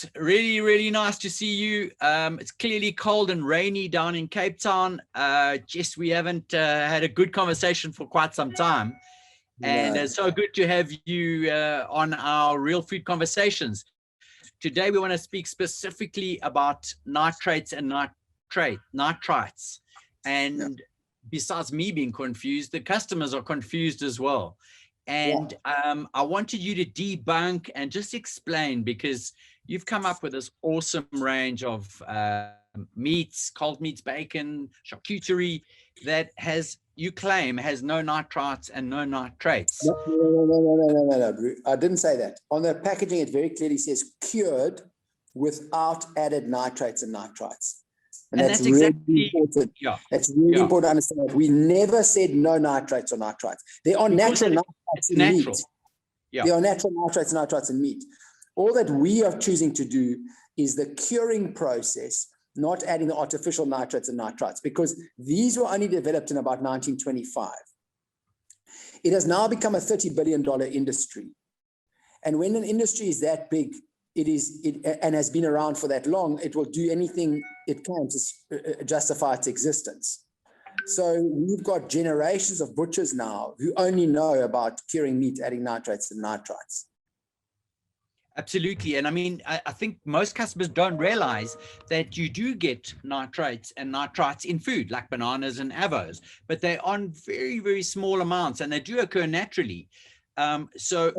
Angus, really, really nice to see you. It's clearly cold and rainy down in Cape Town. Just we haven't had a good conversation for quite some time. And it's so good to have you on our Real Food Conversations. Today, we want to speak specifically about nitrates and nitrites. And besides me being confused, the customers are confused as well. And I wanted you to debunk and just explain, because you've come up with this awesome range of meats, cold meats, bacon, charcuterie that you claim has no nitrites and no nitrates. No. I didn't say that. On the packaging, it very clearly says cured without added nitrates and nitrites. And that's really exactly important. Yeah. That's really important to understand. We never said no nitrates or nitrites. There are natural nitrates in meat. Yeah. There are natural nitrates and nitrites in meat. All that we are choosing to do is the curing process, not adding the artificial nitrates and nitrites, because these were only developed in about 1925. It has now become a $30 billion industry. And when an industry is that big, and has been around for that long, it will do anything it can to justify its existence. So we've got generations of butchers now who only know about curing meat, adding nitrates and nitrites. Absolutely. And I mean, I think most customers don't realize that you do get nitrates and nitrites in food, like bananas and avos, but they're on very, very small amounts, and they do occur naturally. So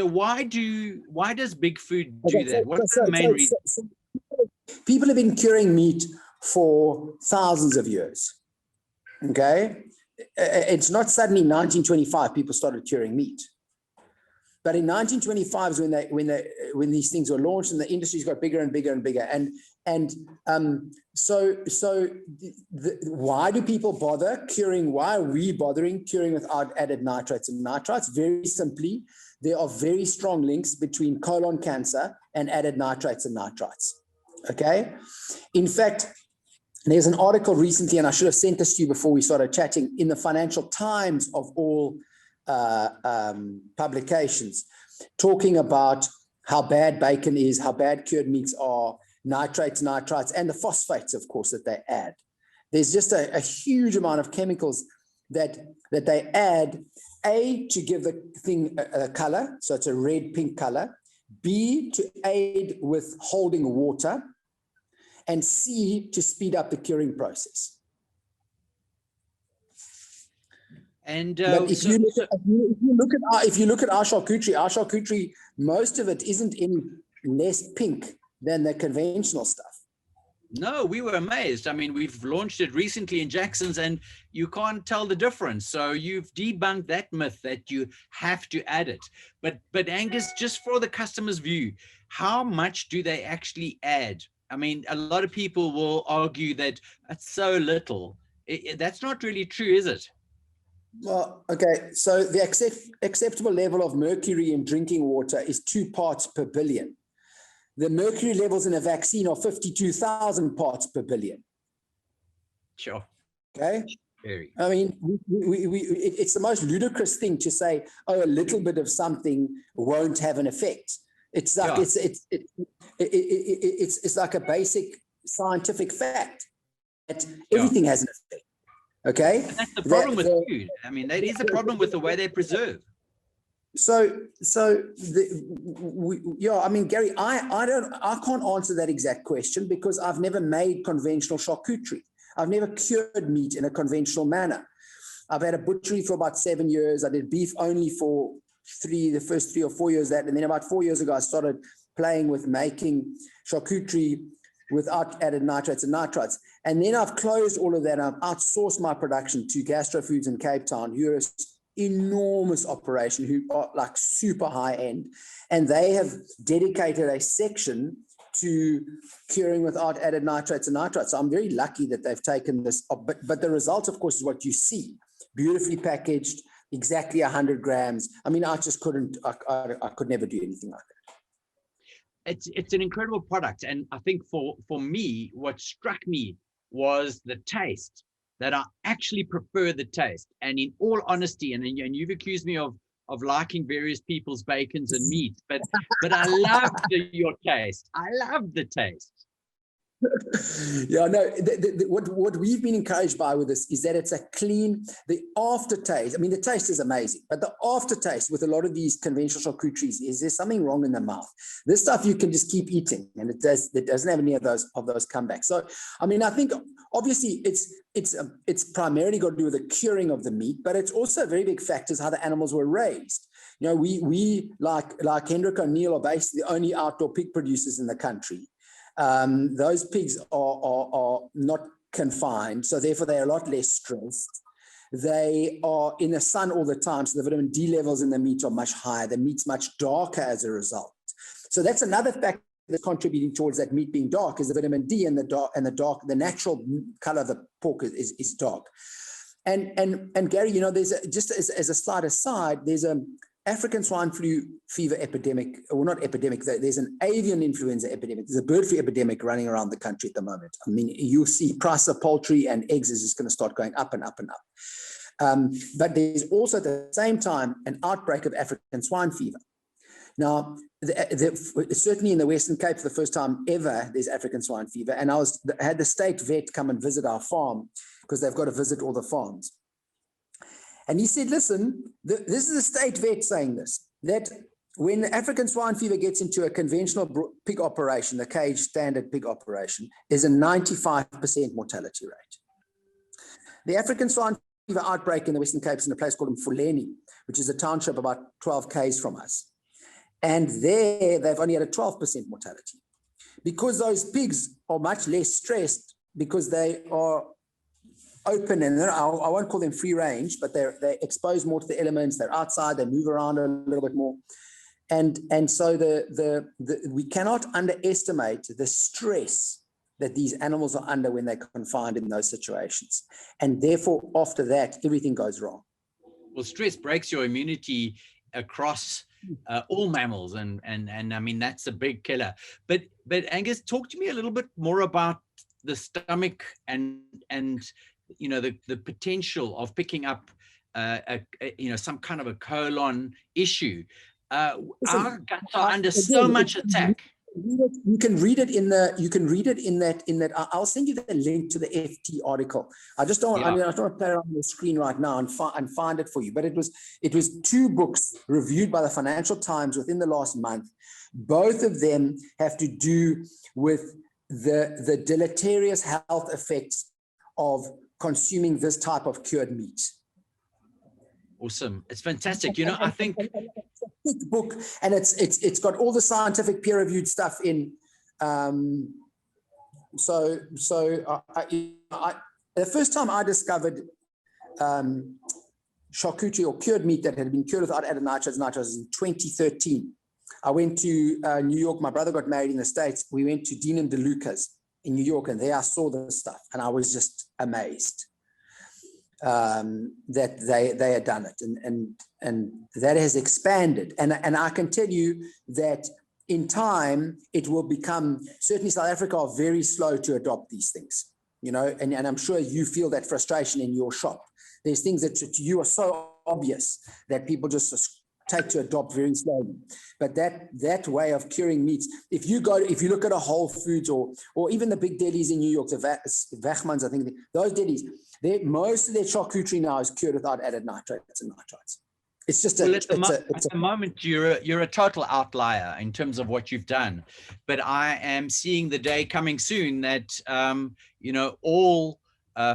why does Big Food do that? What's the main reason? People have been curing meat for thousands of years. Okay, it's not suddenly 1925 people started curing meat, but in 1925 is when these things were launched, and the industries got bigger and bigger and bigger. Why do people bother curing? Why are we bothering curing without added nitrates and nitrites? Very simply, there are very strong links between colon cancer and added nitrates and nitrites. Okay. In fact, there's an article recently, and I should have sent this to you before we started chatting, in the Financial Times of all publications, talking about how bad bacon is, how bad cured meats are, nitrates, nitrites, and the phosphates, of course, that they add. There's just a huge amount of chemicals that they add, A, to give the thing a color, so it's a red, pink color, B, to aid with holding water, and C, to speed up the curing process. And but if you look at our charcuterie, most of it isn't any less pink than the conventional stuff. No, we were amazed. I mean, we've launched it recently in Jackson's, and you can't tell the difference. So you've debunked that myth that you have to add it. But Angus, just for the customer's view, how much do they actually add? I mean, a lot of people will argue that it's so little. That's not really true, is it? Well, okay. So the acceptable level of mercury in drinking water is 2 parts per billion. The mercury levels in a vaccine are 52,000 parts per billion. Sure. Okay. Very. I mean, it's the most ludicrous thing to say, oh, a little bit of something won't have an effect. It's like it's like a basic scientific fact that everything has an effect. Okay. And that's the problem with food. I mean, that is a problem with the way they preserve. I mean, Gary, I can't answer that exact question because I've never made conventional charcuterie. I've never cured meat in a conventional manner. I've had a butchery for about 7 years. I did beef only for the first 3 or 4 years that, and then about 4 years ago, I started playing with making charcuterie without added nitrates and nitrites. And then I've closed all of that. I've outsourced my production to Gastro Foods in Cape Town, who are an enormous operation, who are like super high end. And they have dedicated a section to curing without added nitrates and nitrites. So I'm very lucky that they've taken this. But the result, of course, is what you see. Beautifully packaged, exactly 100 grams. I mean, I just couldn't, I could never do anything like that. It's an incredible product. And I think for me, what struck me was the taste, that I actually prefer the taste. And in all honesty, and you've accused me of liking various people's bacons and meats, but I loved your taste. I loved the taste. Yeah, no, what we've been encouraged by with this is that it's a clean, the aftertaste. I mean, the taste is amazing, but the aftertaste with a lot of these conventional charcuteries is there's something wrong in the mouth. This stuff you can just keep eating, and it doesn't have any of those comebacks. So, I mean, I think obviously it's primarily got to do with the curing of the meat, but it's also a very big factor is how the animals were raised. You know, we like Hendrik O'Neill are basically the only outdoor pig producers in the country. Those pigs are not confined, so therefore they're a lot less stressed. They are in the sun all the time, so the vitamin D levels in the meat are much higher. The meat's much darker as a result. So that's another factor that's contributing towards that meat being dark is the vitamin D, and the natural color of the pork is dark. And Gary, you know, there's just as a slight aside, there's a African swine fever epidemic, or not epidemic, there's an avian influenza epidemic. There's a bird flu epidemic running around the country at the moment. I mean, you'll see price of poultry and eggs is just going to start going up and up and up. But there's also at the same time an outbreak of African swine fever. Now, certainly in the Western Cape for the first time ever, there's African swine fever. And I had the state vet come and visit our farm because they've got to visit all the farms. And he said, listen, this is a state vet saying this, that when African swine fever gets into a conventional pig operation, the cage standard pig operation, there's a 95% mortality rate. The African swine fever outbreak in the Western Cape is in a place called Mfuleni, which is a township about 12 k's from us. And there, they've only had a 12% mortality. Because those pigs are much less stressed because they are open, and I won't call them free range, but they're exposed more to the elements. They're outside. They move around a little bit more, and so we cannot underestimate the stress that these animals are under when they're confined in those situations, and therefore after that everything goes wrong. Well, stress breaks your immunity across all mammals, and I mean that's a big killer. But Angus, talk to me a little bit more about the stomach and you know, the potential of picking up, you know, some kind of a colon issue. Our guts are under so much attack. You can read it in that. I'll send you the link to the FT article. I just don't. Yeah. I mean, I don't want to play around on the screen right now and find it for you. But it was 2 books reviewed by the Financial Times within the last month. Both of them have to do with the deleterious health effects of consuming this type of cured meat. Awesome. It's fantastic. You know, I think it's a thick book, and it's got all the scientific peer-reviewed stuff in. The first time I discovered charcuterie or cured meat that had been cured without added nitrates was in 2013. I went to New York. My brother got married in the States. We went to Dean and DeLuca's in New York, and there I saw this stuff, and I was just amazed that they had done it, and that has expanded. And I can tell you that in time it will become. Certainly, South Africa are very slow to adopt these things, you know, and I'm sure you feel that frustration in your shop. There's things that to you are so obvious that people just take to adopt very slowly. But that way of curing meats, if you look at a Whole Foods or even the big delis in New York, the Wegmans, I think those delis, most of their charcuterie now is cured without added nitrates and nitrites. It's just at the moment you're a total outlier in terms of what you've done, but I am seeing the day coming soon that you know, all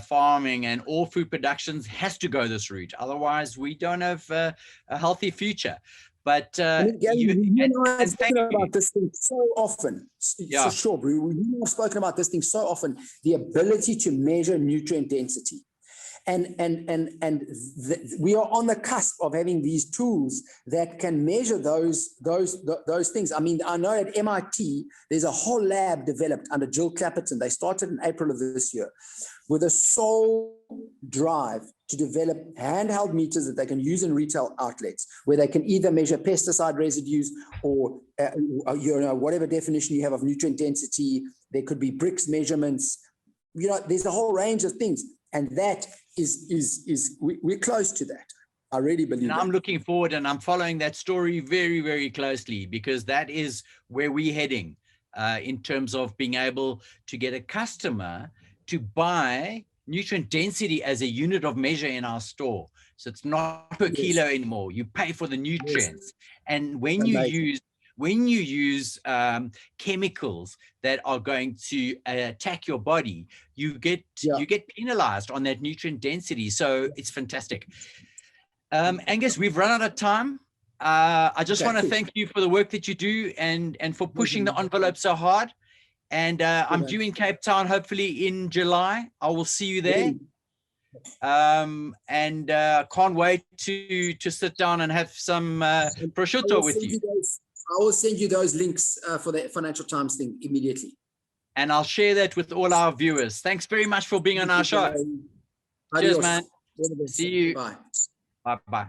farming and all food productions has to go this route. Otherwise, we don't have a healthy future. But Gary, you have spoken about this thing so often. Yeah. For sure, Brew. We have spoken about this thing so often. The ability to measure nutrient density. And we are on the cusp of having these tools that can measure those things. I mean, I know at MIT, there's a whole lab developed under Jill Clapperton. They started in April of this year with a sole drive to develop handheld meters that they can use in retail outlets, where they can either measure pesticide residues or you know, whatever definition you have of nutrient density. There could be bricks measurements. You know, there's a whole range of things, and that is we're close to that. I really believe and I'm looking forward, and I'm following that story very, very closely, because that is where we're heading in terms of being able to get a customer to buy nutrient density as a unit of measure in our store. So it's not per kilo anymore. You pay for the nutrients. And when you use chemicals that are going to attack your body, you get penalized on that nutrient density. So it's fantastic. Angus, we've run out of time. I just want to thank you for the work that you do, and for pushing the envelope so hard. And I'm due in Cape Town, hopefully in July. I will see you there. And can't wait to sit down and have some prosciutto with you. I will send you those links for the Financial Times thing immediately. And I'll share that with all our viewers. Thanks very much for being on our show. Cheers, man. See you. Bye. Bye-bye.